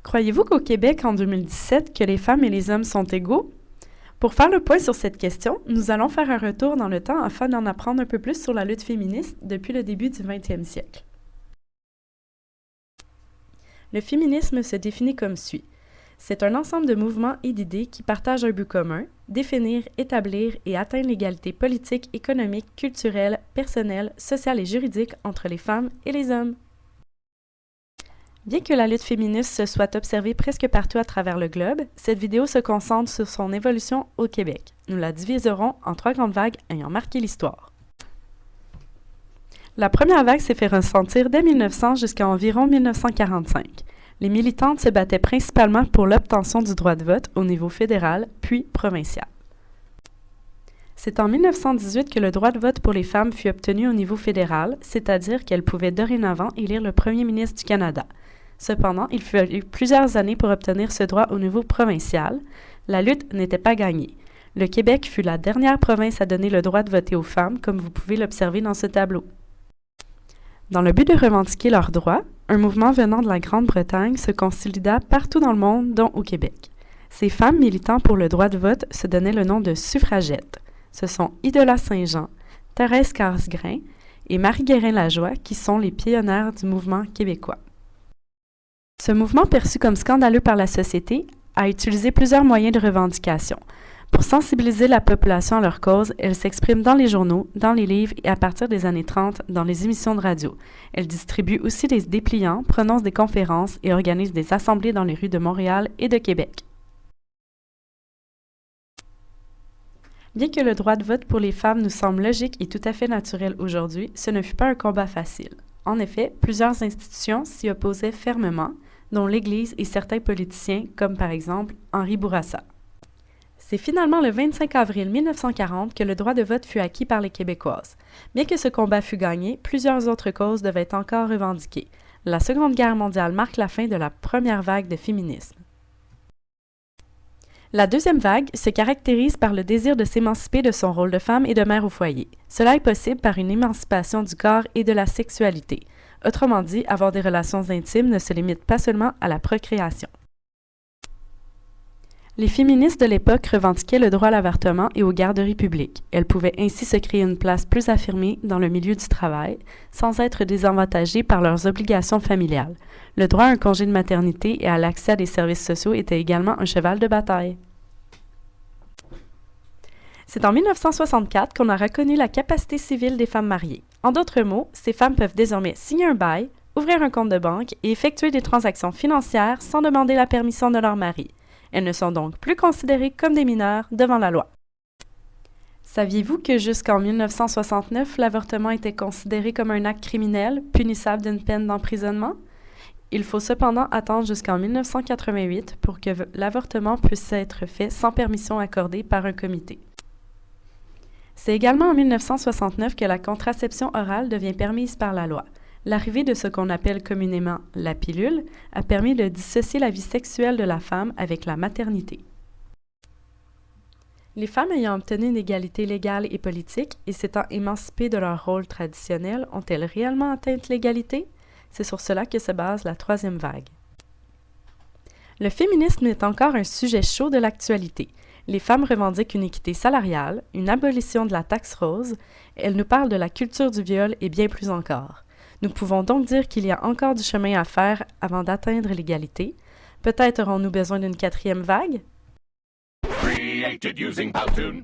Croyez-vous qu'au Québec, en 2017, que les femmes et les hommes sont égaux? Pour faire le point sur cette question, nous allons faire un retour dans le temps afin d'en apprendre un peu plus sur la lutte féministe depuis le début du 20e siècle. Le féminisme se définit comme suit. C'est un ensemble de mouvements et d'idées qui partagent un but commun, définir, établir et atteindre l'égalité politique, économique, culturelle, personnelle, sociale et juridique entre les femmes et les hommes. Bien que la lutte féministe se soit observée presque partout à travers le globe, cette vidéo se concentre sur son évolution au Québec. Nous la diviserons en 3 grandes vagues ayant marqué l'histoire. La première vague s'est fait ressentir dès 1900 jusqu'à environ 1945. Les militantes se battaient principalement pour l'obtention du droit de vote au niveau fédéral, puis provincial. C'est en 1918 que le droit de vote pour les femmes fut obtenu au niveau fédéral, c'est-à-dire qu'elles pouvaient dorénavant élire le premier ministre du Canada. Cependant, il fallut plusieurs années pour obtenir ce droit au niveau provincial. La lutte n'était pas gagnée. Le Québec fut la dernière province à donner le droit de voter aux femmes, comme vous pouvez l'observer dans ce tableau. Dans le but de revendiquer leurs droits, un mouvement venant de la Grande-Bretagne se consolida partout dans le monde, dont au Québec. Ces femmes militant pour le droit de vote se donnaient le nom de suffragettes. Ce sont Idola Saint-Jean, Thérèse Casgrain et Marie Guérin-Lajoie qui sont les pionnières du mouvement québécois. Ce mouvement, perçu comme scandaleux par la société, a utilisé plusieurs moyens de revendication. Pour sensibiliser la population à leur cause, elles s'expriment dans les journaux, dans les livres et à partir des années 30 dans les émissions de radio. Elles distribuent aussi des dépliants, prononcent des conférences et organisent des assemblées dans les rues de Montréal et de Québec. Bien que le droit de vote pour les femmes nous semble logique et tout à fait naturel aujourd'hui, ce ne fut pas un combat facile. En effet, plusieurs institutions s'y opposaient fermement, dont l'Église et certains politiciens, comme par exemple Henri Bourassa. C'est finalement le 25 avril 1940 que le droit de vote fut acquis par les Québécoises. Bien que ce combat fut gagné, plusieurs autres causes devaient être encore revendiquées. La Seconde Guerre mondiale marque la fin de la première vague de féminisme. La deuxième vague se caractérise par le désir de s'émanciper de son rôle de femme et de mère au foyer. Cela est possible par une émancipation du corps et de la sexualité. Autrement dit, avoir des relations intimes ne se limite pas seulement à la procréation. Les féministes de l'époque revendiquaient le droit à l'avortement et aux garderies publiques. Elles pouvaient ainsi se créer une place plus affirmée dans le milieu du travail, sans être désavantagées par leurs obligations familiales. Le droit à un congé de maternité et à l'accès à des services sociaux était également un cheval de bataille. C'est en 1964 qu'on a reconnu la capacité civile des femmes mariées. En d'autres mots, ces femmes peuvent désormais signer un bail, ouvrir un compte de banque et effectuer des transactions financières sans demander la permission de leur mari. Elles ne sont donc plus considérées comme des mineurs devant la loi. Saviez-vous que jusqu'en 1969, l'avortement était considéré comme un acte criminel, punissable d'une peine d'emprisonnement? Il faut cependant attendre jusqu'en 1988 pour que l'avortement puisse être fait sans permission accordée par un comité. C'est également en 1969 que la contraception orale devient permise par la loi. L'arrivée de ce qu'on appelle communément la pilule a permis de dissocier la vie sexuelle de la femme avec la maternité. Les femmes ayant obtenu une égalité légale et politique et s'étant émancipées de leur rôle traditionnel, ont-elles réellement atteint l'égalité? C'est sur cela que se base la troisième vague. Le féminisme est encore un sujet chaud de l'actualité. Les femmes revendiquent une équité salariale, une abolition de la taxe rose, elles nous parlent de la culture du viol et bien plus encore. Nous pouvons donc dire qu'il y a encore du chemin à faire avant d'atteindre l'égalité. Peut-être aurons-nous besoin d'une quatrième vague? Created using Powtoon.